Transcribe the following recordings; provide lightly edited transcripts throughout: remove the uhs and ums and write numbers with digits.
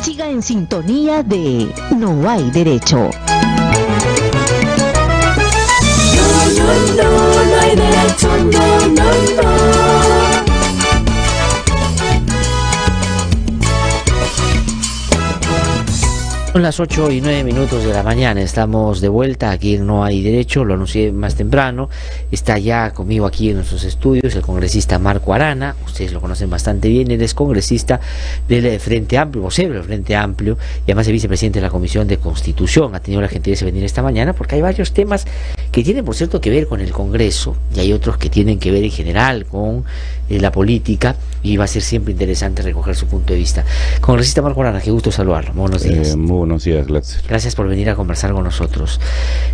Siga en sintonía de No Hay Derecho. No hay derecho, no. Son las 8:09 de la mañana, estamos de vuelta aquí en No Hay Derecho, lo anuncié más temprano. Está ya conmigo aquí en nuestros estudios el congresista Marco Arana, ustedes lo conocen bastante bien, él es congresista del Frente Amplio, vocero del Frente Amplio, y además es vicepresidente de la Comisión de Constitución. Ha tenido la gentileza de venir esta mañana porque hay varios temas que tienen, por cierto, que ver con el Congreso, y hay otros que tienen que ver en general con la política, y va a ser siempre interesante recoger su punto de vista. Congresista Marco Arana, qué gusto saludarlo. Buenos días. Muy buenos días, Gladys. Gracias por venir a conversar con nosotros.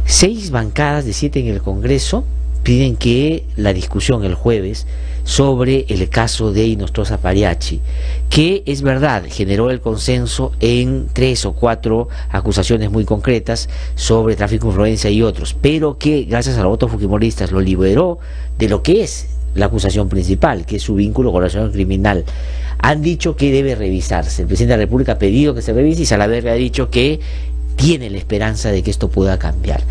6 bancadas de 7 en el Congreso piden que la discusión el jueves sobre el caso de Inostroza Pariachi, que es verdad, generó el consenso en 3 o 4 acusaciones muy concretas sobre tráfico de influencia y otros, pero que gracias a los votos fujimoristas lo liberó de lo que es la acusación principal, que es su vínculo con la asociación criminal. Han dicho que debe revisarse. El presidente de la República ha pedido que se revise y Salaverry ha dicho que tiene la esperanza de que esto pueda cambiar.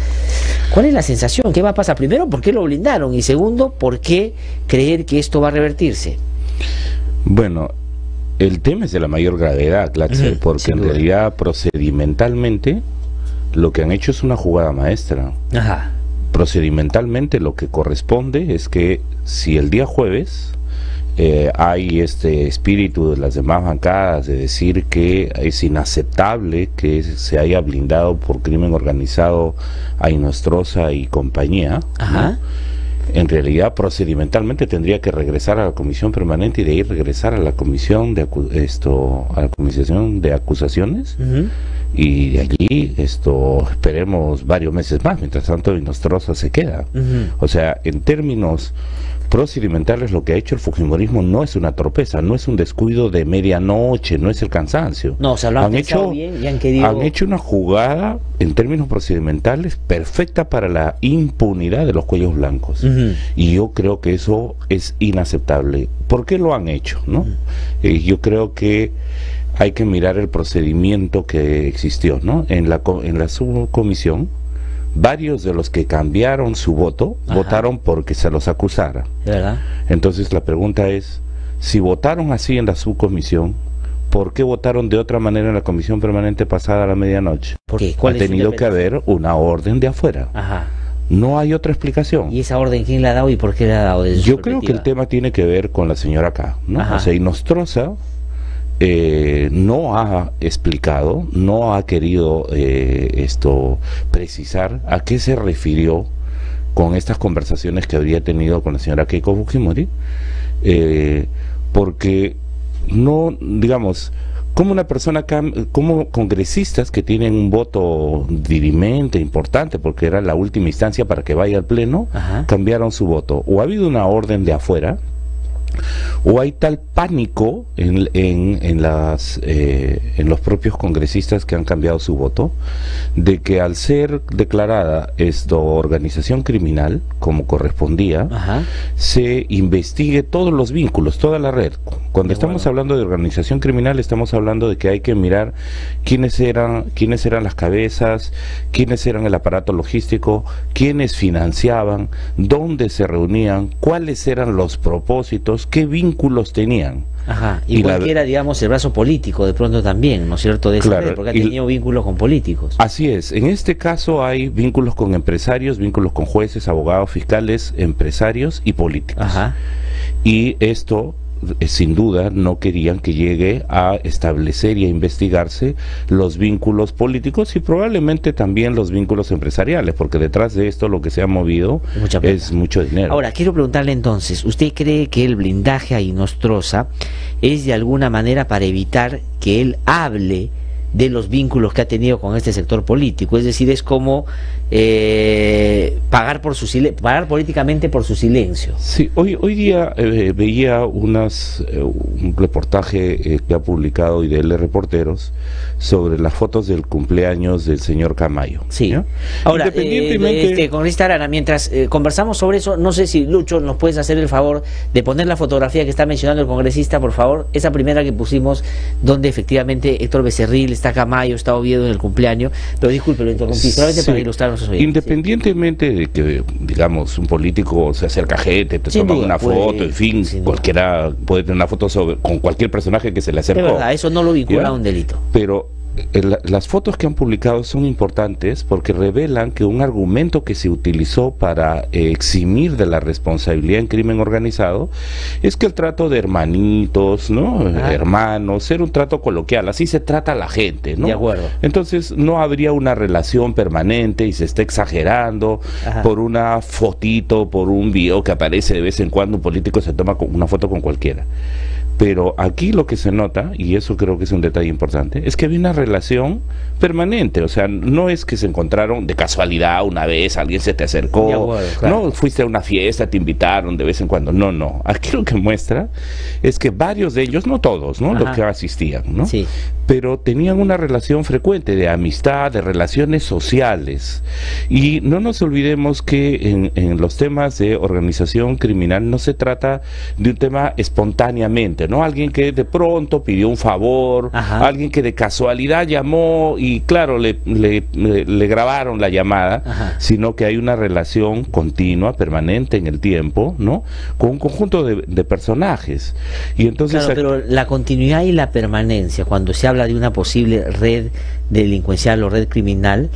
¿Cuál es la sensación? ¿Qué va a pasar? Primero, ¿por qué lo blindaron? Y segundo, ¿por qué creer que esto va a revertirse? Bueno, el tema es de la mayor gravedad, Gladys, porque en realidad procedimentalmente lo que han hecho es una jugada maestra. Ajá. Procedimentalmente lo que corresponde es que si el día jueves hay este espíritu de las demás bancadas de decir que es inaceptable que se haya blindado por crimen organizado a Inostroza y compañía, Ajá. ¿no? En realidad procedimentalmente tendría que regresar a la comisión permanente y de ahí regresar a la comisión de a la comisión de acusaciones. Y de allí esperemos varios meses más, mientras tanto Inostroza se queda. O sea, en términos procedimentales, lo que ha hecho el fujimorismo no es una torpeza, no es un descuido de medianoche, no es el cansancio. No, se lo han pensado bien y han querido... Han hecho una jugada en términos procedimentales perfecta para la impunidad de los cuellos blancos. Y yo creo que eso es inaceptable. ¿Por qué lo han hecho, no? Yo creo que hay que mirar el procedimiento que existió, ¿no? En la subcomisión, varios de los que cambiaron su voto, votaron porque se los acusara. ¿Verdad? Entonces la pregunta es, si votaron así en la subcomisión, ¿por qué votaron de otra manera en la comisión permanente pasada a la medianoche? ¿Por qué? Ha tenido que haber una orden de afuera. Ajá. No hay otra explicación. ¿Y esa orden quién la ha dado y por qué la ha dado? Yo creo que el tema tiene que ver con la señora K, ¿no? O sea, Inostroza no ha explicado, no ha querido precisar a qué se refirió con estas conversaciones que habría tenido con la señora Keiko Fujimori, porque no, digamos, como una persona, como congresistas que tienen un voto dirimente importante, porque era la última instancia para que vaya al pleno, cambiaron su voto, o ha habido una orden de afuera, o hay tal pánico en los propios congresistas que han cambiado su voto, de que al ser declarada organización criminal, como correspondía, se investigue todos los vínculos, toda la red. Cuando estamos hablando de organización criminal, estamos hablando de que hay que mirar quiénes eran las cabezas, quiénes eran el aparato logístico, quiénes financiaban, dónde se reunían, cuáles eran los propósitos, qué vínculos tenían. Ajá, y cualquiera, digamos, el brazo político de pronto también, ¿no es cierto? De esa red, porque ha tenido vínculos con políticos. Así es, en este caso hay vínculos con empresarios, vínculos con jueces, abogados, fiscales, empresarios y políticos. Y esto, sin duda, no querían que llegue a establecer y a investigarse los vínculos políticos y probablemente también los vínculos empresariales, porque detrás de esto lo que se ha movido es mucho dinero. Ahora, quiero preguntarle entonces, ¿usted cree que el blindaje a Inostroza es de alguna manera para evitar que él hable de los vínculos que ha tenido con este sector político. Es decir, es como pagar políticamente por su silencio. Sí, hoy día veía un reportaje que ha publicado IDL Reporteros sobre las fotos del cumpleaños del señor Camayo. Sí. ¿Ya? Ahora, Independientemente... congresista Arana, mientras conversamos sobre eso, no sé si, Lucho, nos puedes hacer el favor de poner la fotografía que está mencionando el congresista, por favor, esa primera que pusimos, donde efectivamente Héctor Becerril, está Camayo, está Oviedo en el cumpleaños, pero disculpe, lo interrumpí, solamente para ilustrar a nuestros oyentes. Independientemente de que, digamos, un político se acerca a gente, te toma una foto, en fin, cualquiera puede tener una foto con cualquier personaje que se le acercó. Es verdad, eso no lo vincula ¿ya? a un delito. Pero las fotos que han publicado son importantes porque revelan que un argumento que se utilizó para eximir de la responsabilidad en crimen organizado es que el trato de hermanitos, ¿no? Hermanos, era un trato coloquial, así se trata a la gente, ¿no? De acuerdo. Entonces no habría una relación permanente y se está exagerando por una fotito, por un video que aparece de vez en cuando, un político se toma una foto con cualquiera. Pero aquí lo que se nota, y eso creo que es un detalle importante, es que había una relación permanente. O sea, no es que se encontraron de casualidad una vez, alguien se te acercó, acuerdo, claro. no fuiste a una fiesta, te invitaron de vez en cuando. No. Aquí lo que muestra es que varios de ellos, no todos, ¿no? Los que asistían, ¿no? Sí. Pero tenían una relación frecuente de amistad, de relaciones sociales. Y no nos olvidemos que en los temas de organización criminal no se trata de un tema espontáneamente, ¿no? Alguien que de pronto pidió un favor, alguien que de casualidad llamó y claro, le grabaron la llamada, sino que hay una relación continua, permanente en el tiempo, ¿no? Con un conjunto de personajes. Y entonces... Claro, pero la continuidad y la permanencia, cuando se habla de una posible red delincuencial o red criminal,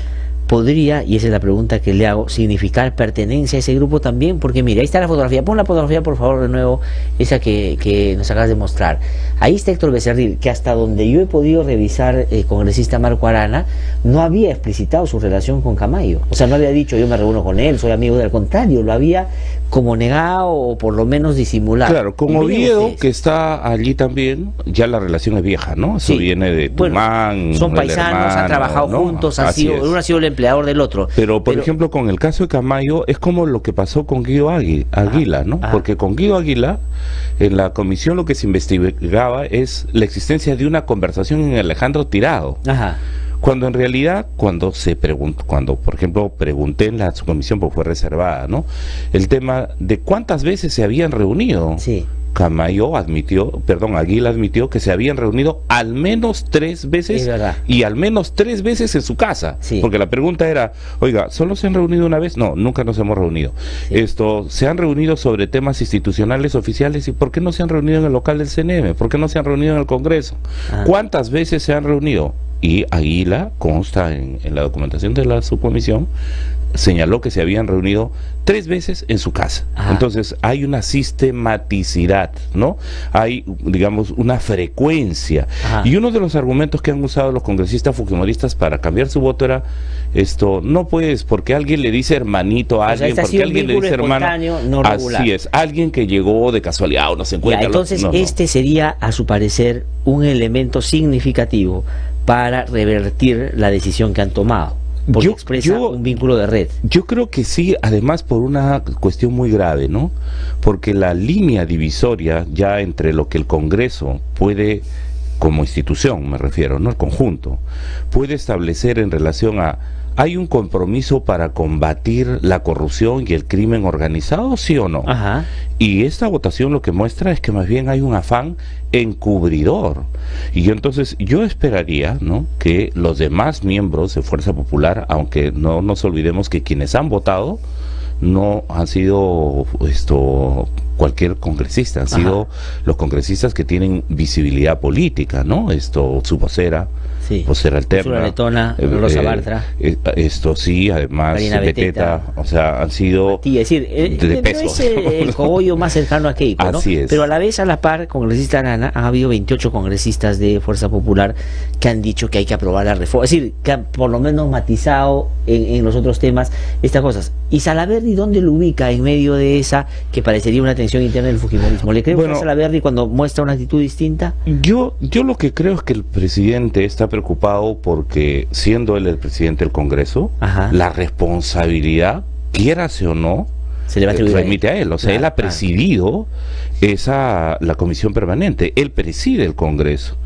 podría, y esa es la pregunta que le hago, significar pertenencia a ese grupo también, porque mira, ahí está la fotografía, pon la fotografía por favor de nuevo, esa que nos acabas de mostrar. Ahí está Héctor Becerril, que hasta donde yo he podido revisar, congresista Marco Arana, no había explicitado su relación con Camayo, o sea, no había dicho yo me reúno con él, soy amigo del, contrario, lo había como negado o por lo menos disimulado. Claro, con Oviedo, que está allí también, ya la relación es vieja, ¿no? Eso viene de Tumán, bueno, son paisanos, hermano, han trabajado juntos, uno ha sido el empleador del otro. Pero, por ejemplo, con el caso de Camayo, es como lo que pasó con Guido Águila, ¿no? Porque con Guido Águila, en la comisión lo que se investigaba es la existencia de una conversación en Alejandro Tirado. Cuando en realidad, cuando por ejemplo pregunté en la subcomisión, porque fue reservada, ¿no? El tema de cuántas veces se habían reunido. Aguila admitió que se habían reunido al menos 3 veces y al menos 3 veces en su casa. Porque la pregunta era, oiga, ¿solo se han reunido una vez? No, nunca nos hemos reunido. ¿Se han reunido sobre temas institucionales oficiales? ¿Y por qué no se han reunido en el local del CNM? ¿Por qué no se han reunido en el Congreso? ¿Cuántas veces se han reunido? Y Águila, consta en la documentación de la subcomisión, señaló que se habían reunido 3 veces en su casa. Entonces hay una sistematicidad, ¿no? Hay, digamos, una frecuencia. Y uno de los argumentos que han usado los congresistas fujimoristas para cambiar su voto era no puedes, porque alguien le dice hermanito a alguien, porque alguien le dice hermano, no regular. Así es, alguien que llegó de casualidad o no se encuentra. Entonces este sería, a su parecer, un elemento significativo para revertir la decisión que han tomado, porque expresa un vínculo de red. Yo creo que sí, además por una cuestión muy grave, ¿no? Porque la línea divisoria ya entre lo que el Congreso puede, como institución me refiero, ¿no? El conjunto, puede establecer en relación a ¿hay un compromiso para combatir la corrupción y el crimen organizado, sí o no? Y esta votación lo que muestra es que más bien hay un afán encubridor. Y entonces yo esperaría, ¿no?, que los demás miembros de Fuerza Popular, aunque no nos olvidemos que quienes han votado no han sido cualquier congresista, han sido los congresistas que tienen visibilidad política, ¿no? Su vocera, vocera alterna, Letona, Rosa Bartra, sí, además Beteta, o sea, han sido es decir, de peso. Es el cogollo más cercano a Keiko, ¿no? Así es. Pero a la vez, a la par, congresista Arana, han habido 28 congresistas de Fuerza Popular que han dicho que hay que aprobar la reforma, es decir, que han por lo menos matizado en los otros temas estas cosas. ¿Y Salaverry dónde lo ubica en medio de esa que parecería una tensión interna del fujimorismo? ¿Le cree a Salaverry cuando muestra una actitud distinta? Yo lo que creo es que el presidente está preocupado porque, siendo él el presidente del Congreso, la responsabilidad, quiérase o no, se le va a remite a él. O sea, él ha presidido la comisión permanente, él preside el Congreso.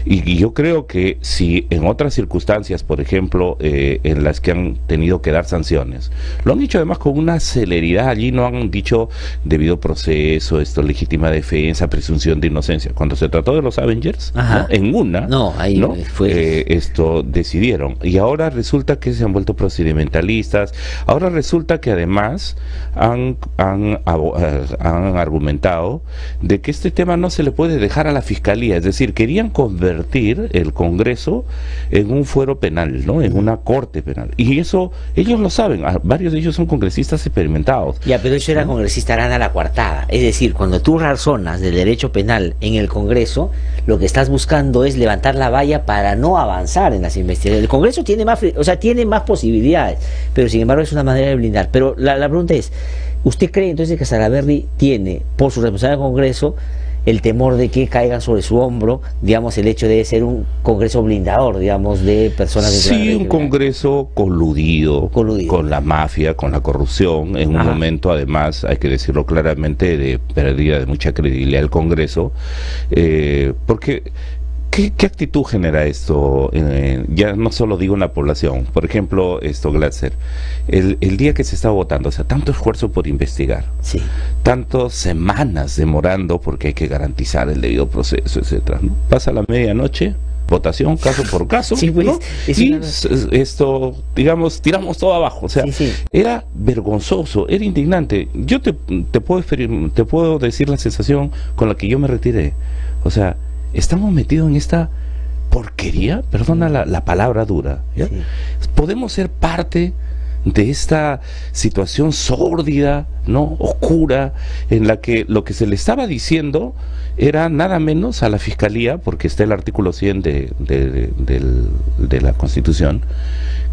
Y yo creo que si en otras circunstancias, por ejemplo, en las que han tenido que dar sanciones, lo han dicho además con una celeridad, allí no han dicho debido proceso, legítima defensa, presunción de inocencia. Cuando se trató de los Avengers, ¿no? En una, ahí fue esto decidieron. Y ahora resulta que se han vuelto procedimentalistas, ahora resulta que además han argumentado de que este tema no se le puede dejar a la Fiscalía, es decir, querían convertir el Congreso en un fuero penal, ¿no? En una corte penal. Y eso, ellos lo saben, varios de ellos son congresistas experimentados. Ya, pero eso era congresista Arana la coartada. Es decir, cuando tú razonas del derecho penal en el Congreso, lo que estás buscando es levantar la valla para no avanzar en las investigaciones. El Congreso tiene más, tiene más posibilidades, pero sin embargo es una manera de blindar. Pero la pregunta es, ¿usted cree entonces que Salaverry tiene, por su responsabilidad del Congreso, el temor de que caiga sobre su hombro, digamos, el hecho de ser un Congreso blindador, digamos, de personas... Sí, un Congreso coludido con la mafia, con la corrupción, en un momento, además, hay que decirlo claramente, de pérdida de mucha credibilidad del Congreso, porque... ¿Qué actitud genera esto? Ya no solo digo en la población. Por ejemplo, Glatzer, el día que se está votando, o sea, tanto esfuerzo por investigar, tantas semanas demorando porque hay que garantizar el debido proceso, etcétera, ¿no? Pasa la medianoche, votación caso por caso, ¿no? Y digamos, tiramos todo abajo. O sea, era vergonzoso, era indignante. Yo te puedo decir la sensación con la que yo me retiré. O sea, estamos metidos en esta porquería, perdona la palabra dura, ¿ya? Podemos ser parte de esta situación sórdida, ¿no? Oscura, en la que lo que se le estaba diciendo era nada menos a la Fiscalía, porque está el artículo 100 de la Constitución,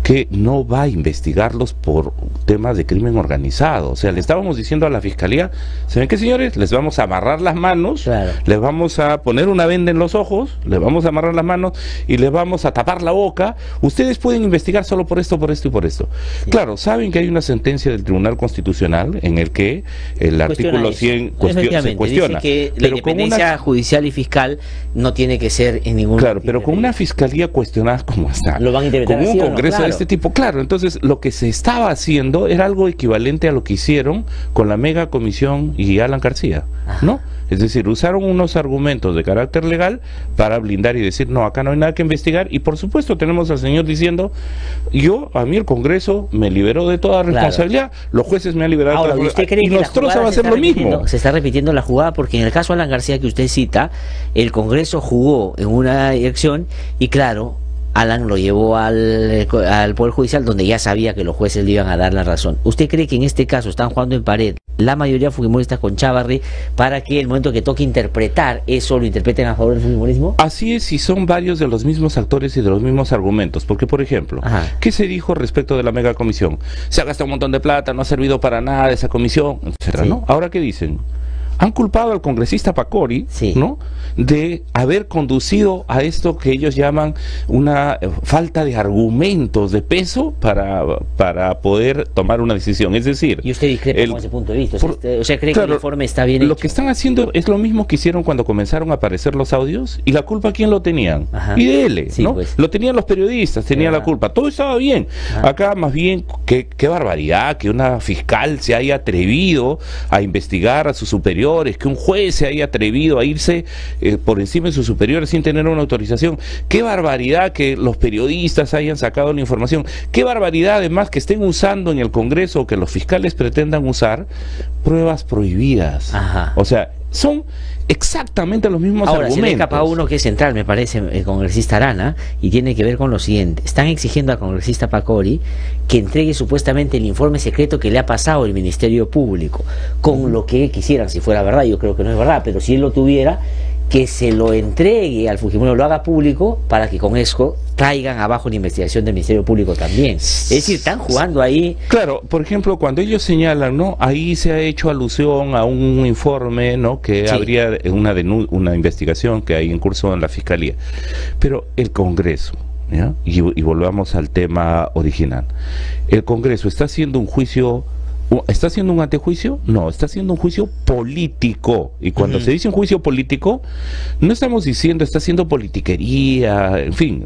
que no va a investigarlos por temas de crimen organizado. O sea, le estábamos diciendo a la Fiscalía, ¿saben qué, señores? Les vamos a amarrar las manos, les vamos a poner una venda en los ojos, les vamos a amarrar las manos y les vamos a tapar la boca. Ustedes pueden investigar solo por esto, por esto y por esto. Claro, saben que hay una sentencia del Tribunal Constitucional en el que el artículo 100 se cuestiona. Dice que la independencia judicial y fiscal no tiene que ser en ningún... Claro, pero con una Fiscalía cuestionada como está, lo van a interpretar con un así, Congreso de este tipo, claro, entonces lo que se estaba haciendo era algo equivalente a lo que hicieron con la Mega Comisión y Alan García, ¿no? Es decir, usaron unos argumentos de carácter legal para blindar y decir, no, acá no hay nada que investigar, y por supuesto tenemos al señor diciendo, a mí el Congreso me liberó de toda responsabilidad, los jueces me han liberado de toda responsabilidad, y Nostroza va a hacer lo mismo. Se está repitiendo la jugada, porque en el caso de Alan García que usted cita, el Congreso jugó en una dirección, y claro, Alan lo llevó al Poder Judicial, donde ya sabía que los jueces le iban a dar la razón. ¿Usted cree que en este caso están jugando en pared la mayoría fujimoristas con Chávarri para que el momento que toque interpretar eso lo interpreten a favor del fujimorismo? Así es, y son varios de los mismos actores y de los mismos argumentos, porque por ejemplo, ¿qué se dijo respecto de la Mega Comisión? Se ha gastado un montón de plata, no ha servido para nada esa comisión, etcétera, ¿no? Ahora, ¿qué dicen? Han culpado al congresista Pacori, ¿no?, de haber conducido a esto que ellos llaman una falta de argumentos de peso para poder tomar una decisión. Es decir... ¿Y usted discrepa con ese punto de vista? O sea, ¿cree que el informe está bien hecho? Lo que están haciendo es lo mismo que hicieron cuando comenzaron a aparecer los audios, y la culpa, ¿quién lo tenían? IDL, ¿no? Pues. Lo tenían los periodistas, tenían la culpa. Todo estaba bien. Acá, más bien, qué barbaridad que una fiscal se haya atrevido a investigar a sus superiores, que un juez se haya atrevido a irse por encima de sus superiores sin tener una autorización. Qué barbaridad que los periodistas hayan sacado la información. Qué barbaridad además que estén usando en el Congreso, que los fiscales pretendan usar pruebas prohibidas. O sea, son exactamente los mismos argumentos. Se le escapa uno que es central, me parece, el congresista Arana, y tiene que ver con lo siguiente. Están exigiendo al congresista Pacori que entregue supuestamente el informe secreto que le ha pasado el Ministerio Público, con lo que quisieran, si fuera verdad. Yo creo que no es verdad, pero si él lo tuviera, que se lo entregue al Fujimori, lo haga público, para que con eso traigan abajo la investigación del Ministerio Público también. Es decir, están jugando ahí. Claro, por ejemplo, cuando ellos señalan, ¿no? Ahí se ha hecho alusión a un informe, ¿no? Que Sí. habría una investigación que hay en curso en la Fiscalía. Pero el Congreso, ¿ya? Y volvamos al tema original. El Congreso está haciendo un juicio. ¿Está haciendo un antejuicio? No, está haciendo un juicio político. Y cuando se dice un juicio político, no estamos diciendo está haciendo politiquería, en fin.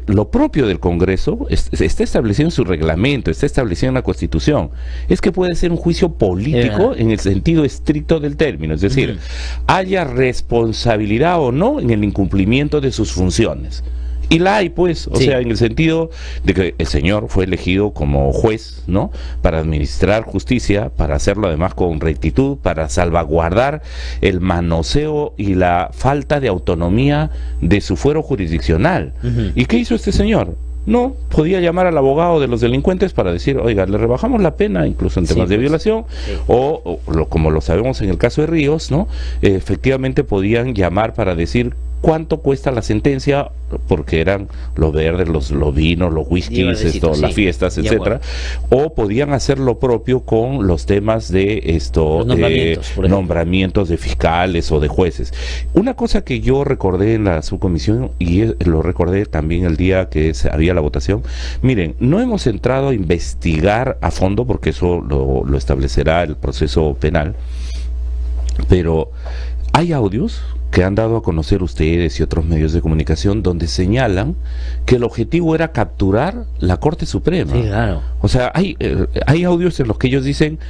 Lo propio del Congreso está establecido en su reglamento, está establecido en la Constitución. Es que puede ser un juicio político en el sentido estricto del término. Es decir, haya responsabilidad o no en el incumplimiento de sus funciones. Y la hay, pues, o sea, en el sentido de que el señor fue elegido como juez, ¿no? Para administrar justicia, para hacerlo además con rectitud, para salvaguardar el manoseo y la falta de autonomía de su fuero jurisdiccional. ¿Y qué hizo este señor? No, podía llamar al abogado de los delincuentes para decir, oiga, le rebajamos la pena, incluso en temas de violación, como lo sabemos en el caso de Ríos, ¿no? Efectivamente podían llamar para decir cuánto cuesta la sentencia, porque eran los verdes, los vinos, los whiskies, las fiestas, etcétera, o podían hacer lo propio con los temas de nombramientos de fiscales o de jueces. Una cosa que yo recordé en la subcomisión, y lo recordé también el día que había la votación, miren, no hemos entrado a investigar a fondo, porque eso lo establecerá el proceso penal, pero hay audios que han dado a conocer ustedes y otros medios de comunicación donde señalan que el objetivo era capturar la Corte Suprema. Sí, claro. O sea, hay audios en los que ellos dicen,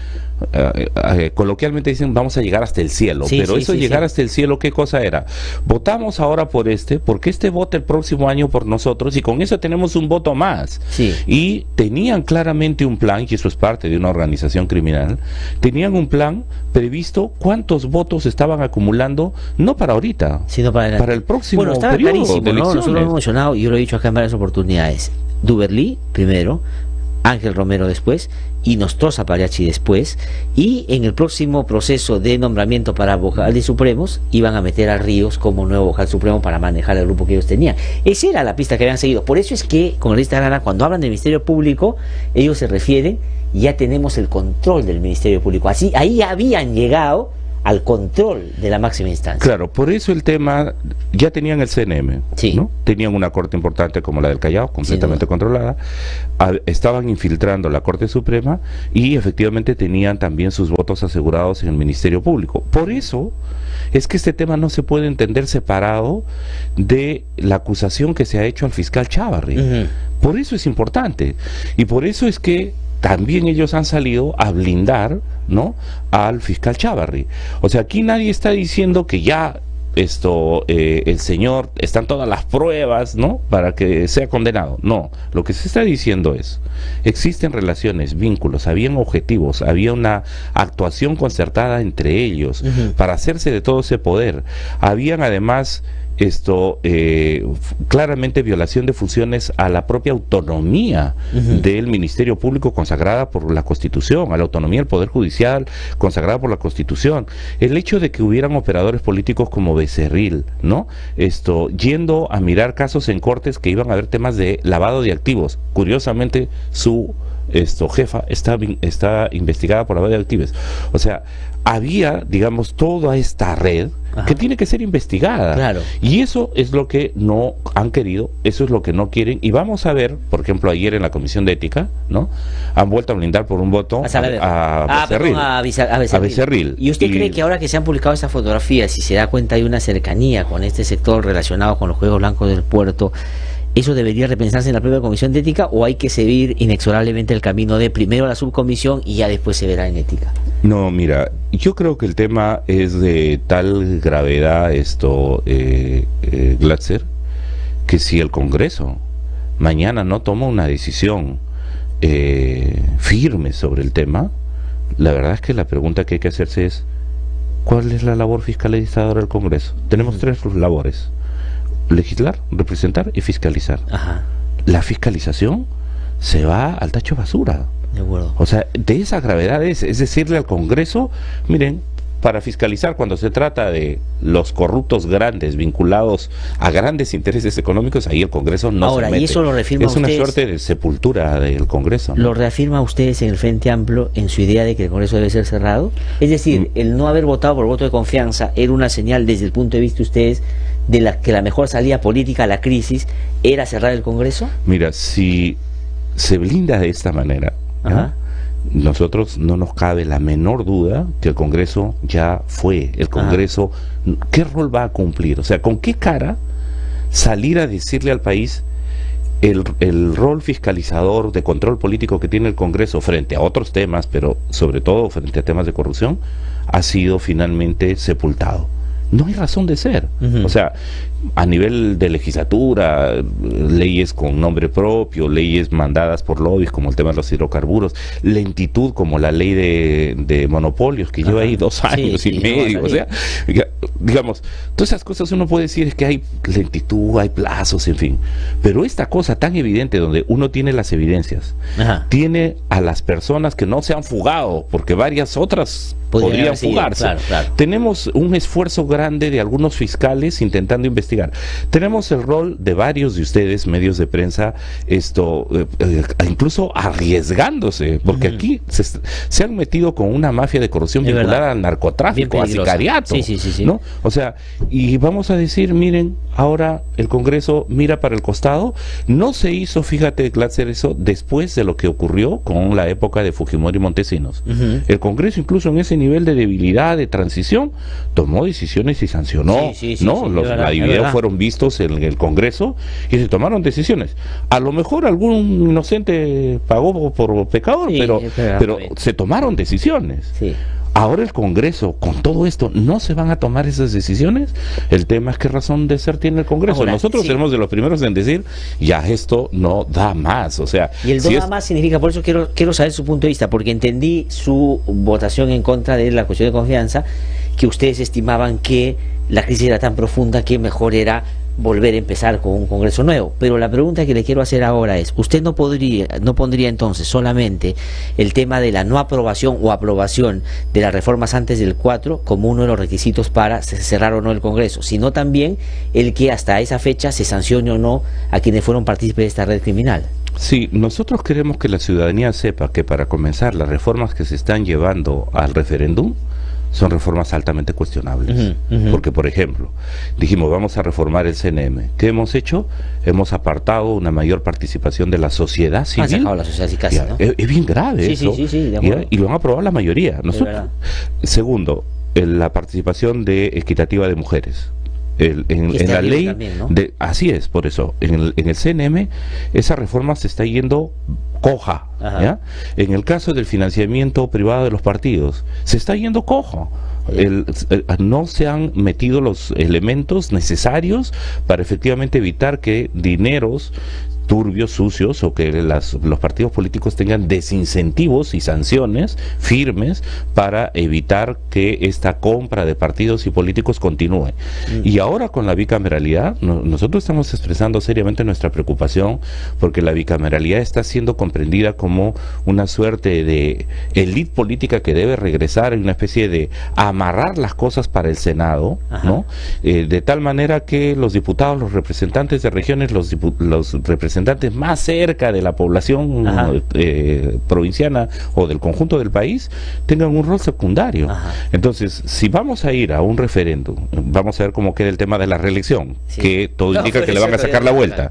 coloquialmente dicen, vamos a llegar hasta el cielo. Pero llegar hasta el cielo, ¿qué cosa era? Votamos ahora por porque este vota el próximo año por nosotros, y con eso tenemos un voto más. Y tenían claramente un plan, y eso es parte de una organización criminal, tenían un plan previsto cuántos votos estaban acumulando, no para ahorita, sino para el próximo estaba periodo clarísimo, de elecciones. Nosotros lo hemos mencionado y yo lo he dicho acá en varias oportunidades. Duberlí primero, Ángel Romero después, y Nostroza Pariachi después, y en el próximo proceso de nombramiento para vocales supremos iban a meter a Ríos como nuevo vocal supremo para manejar el grupo que ellos tenían. Esa era la pista que habían seguido. Por eso es que, con la lista gana, cuando hablan del Ministerio Público, ellos se refieren, ya tenemos el control del Ministerio Público. Así, ahí habían llegado al control de la máxima instancia. Claro, por eso el tema, ya tenían el CNM, ¿no? Tenían una corte importante como la del Callao, completamente controlada, estaban infiltrando la Corte Suprema y efectivamente tenían también sus votos asegurados en el Ministerio Público. Por eso es que este tema no se puede entender separado de la acusación que se ha hecho al fiscal Chávarri. Por eso es importante, y por eso es que también ellos han salido a blindar, ¿no?, al fiscal Chávarri. O sea, aquí nadie está diciendo que ya el señor, están todas las pruebas, ¿no?, para que sea condenado. No, lo que se está diciendo es, existen relaciones, vínculos, habían objetivos, había una actuación concertada entre ellos para hacerse de todo ese poder. Habían además claramente violación de funciones a la propia autonomía del Ministerio Público consagrada por la Constitución, a la autonomía del Poder Judicial consagrada por la Constitución. El hecho de que hubieran operadores políticos como Becerril, ¿no?, yendo a mirar casos en cortes que iban a haber temas de lavado de activos. Curiosamente, su jefa está investigada por lavado de activos. O sea, había, digamos, toda esta red que tiene que ser investigada. Claro. Y eso es lo que no han querido, eso es lo que no quieren. Y vamos a ver, por ejemplo, ayer en la Comisión de Ética, ¿no?, han vuelto a blindar por un voto a Becerril. ¿Y usted cree que ahora que se han publicado esas fotografías y se da cuenta hay una cercanía con este sector relacionado con los Juegos Blancos del Puerto, eso debería repensarse en la propia Comisión de Ética, o hay que seguir inexorablemente el camino de primero la subcomisión y ya después se verá en ética? No, mira, yo creo que el tema es de tal gravedad, Glatzer, que si el Congreso mañana no toma una decisión firme sobre el tema, la verdad es que la pregunta que hay que hacerse es, ¿cuál es la labor fiscalizadora del Congreso? Tenemos tres labores: legislar, representar y fiscalizar. La fiscalización se va al tacho basura. De acuerdo. O sea, de esa gravedad es decirle al Congreso, miren, para fiscalizar cuando se trata de los corruptos grandes vinculados a grandes intereses económicos, ahí el Congreso no se mete. Y eso lo reafirma es una ustedes, suerte de sepultura del Congreso, ¿no? ¿Lo reafirma ustedes en el Frente Amplio en su idea de que el Congreso debe ser cerrado? Es decir, el no haber votado por voto de confianza era una señal desde el punto de vista de ustedes de que la mejor salida política a la crisis era cerrar el Congreso. Mira, si se blinda de esta manera, ¿no? Nosotros no nos cabe la menor duda que el Congreso ya fue. El Congreso, ¿qué rol va a cumplir? O sea, ¿con qué cara salir a decirle al país el rol fiscalizador de control político que tiene el Congreso frente a otros temas, pero sobre todo frente a temas de corrupción, ha sido finalmente sepultado? No hay razón de ser. O sea, a nivel de legislatura, leyes con nombre propio, leyes mandadas por lobbies como el tema de los hidrocarburos, lentitud como la ley de monopolios que lleva ahí 2 años y medio, o sea, digamos, todas esas cosas uno puede decir es que hay lentitud, hay plazos, en fin, pero esta cosa tan evidente donde uno tiene las evidencias, tiene a las personas que no se han fugado, porque varias otras podrían fugarse. Tenemos un esfuerzo grande de algunos fiscales intentando investigar. Tenemos el rol de varios de ustedes, medios de prensa, incluso arriesgándose, porque aquí se han metido con una mafia de corrupción vinculada al narcotráfico, a sicariato, ¿no? O sea, y vamos a decir, miren, ahora el Congreso mira para el costado. No se hizo, fíjate, Glatzer, eso después de lo que ocurrió con la época de Fujimori y Montesinos. El Congreso, incluso en ese nivel de debilidad, de transición, tomó decisiones y sancionó, ¿no? La videos fueron vistos en el Congreso y se tomaron decisiones. A lo mejor algún inocente pagó por pecador, pero se tomaron decisiones. Ahora el Congreso, con todo esto, ¿no se van a tomar esas decisiones? El tema es qué razón de ser tiene el Congreso. Ahora, nosotros seremos de los primeros en decir, ya esto no da más, o sea... Y el no da más significa, por eso quiero saber su punto de vista, porque entendí su votación en contra de la cuestión de confianza, que ustedes estimaban que la crisis era tan profunda que mejor era volver a empezar con un Congreso nuevo. Pero la pregunta que le quiero hacer ahora es, ¿usted no pondría entonces solamente el tema de la no aprobación o aprobación de las reformas antes del 4 como uno de los requisitos para cerrar o no el Congreso, sino también el que hasta esa fecha se sancione o no a quienes fueron partícipes de esta red criminal? Sí, nosotros queremos que la ciudadanía sepa que para comenzar las reformas que se están llevando al referéndum son reformas altamente cuestionables. Porque, por ejemplo, dijimos, vamos a reformar el CNM. ¿Qué hemos hecho? Hemos apartado una mayor participación de la sociedad civil. Han sacado la sociedad civil casi, ¿no? Es bien grave eso. De acuerdo. Y lo han aprobado la mayoría. Segundo, la participación equitativa de mujeres. En la ley también, ¿no? Así es, por eso en el CNM esa reforma se está yendo coja, ¿ya? En el caso del financiamiento privado de los partidos se está yendo cojo. No se han metido los elementos necesarios para efectivamente evitar que dineros turbios, sucios, o que los partidos políticos tengan desincentivos y sanciones firmes para evitar que esta compra de partidos y políticos continúe. Y ahora con la bicameralidad, nosotros estamos expresando seriamente nuestra preocupación porque la bicameralidad está siendo comprendida como una suerte de élite política que debe regresar en una especie de amarrar las cosas para el Senado, ¿no? De tal manera que los diputados, los representantes de regiones, los representantes más cerca de la población provinciana o del conjunto del país tengan un rol secundario. Entonces, si vamos a ir a un referéndum, vamos a ver cómo queda el tema de la reelección, que todo indica que le van a sacar la vuelta.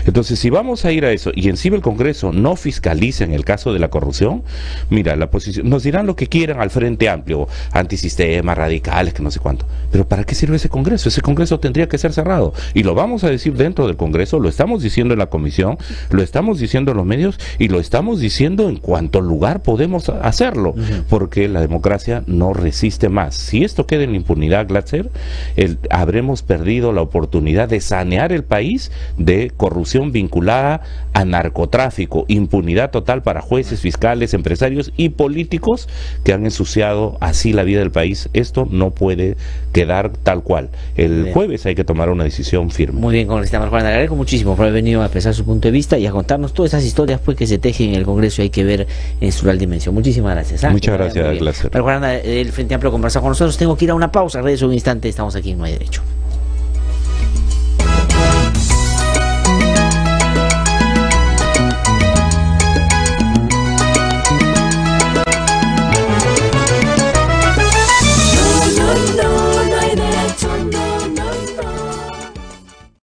Entonces, si vamos a ir a eso y encima el Congreso no fiscaliza en el caso de la corrupción, mira, la posición, nos dirán lo que quieran al Frente Amplio, antisistema, radicales, que no sé cuánto, pero ¿para qué sirve ese Congreso? Ese Congreso tendría que ser cerrado, y lo vamos a decir dentro del Congreso, lo estamos diciendo en la comisión, lo estamos diciendo en los medios y lo estamos diciendo en cuanto lugar podemos hacerlo, porque la democracia no resiste más. Si esto queda en impunidad, Glatzer, habremos perdido la oportunidad de sanear el país de corrupción vinculada a narcotráfico, impunidad total para jueces, fiscales, empresarios y políticos que han ensuciado así la vida del país. Esto no puede quedar tal cual. El jueves hay que tomar una decisión firme. Muy bien, congresista Marco, le agradezco muchísimo por haber venido a pesar expresar su punto de vista y a contarnos todas esas historias pues que se tejen en el Congreso y hay que ver en su real dimensión. Muchísimas gracias. Muchas gracias, Glaser. Para el Frente Amplio conversar con nosotros, tengo que ir a una pausa. Regreso un instante, estamos aquí en No hay Derecho.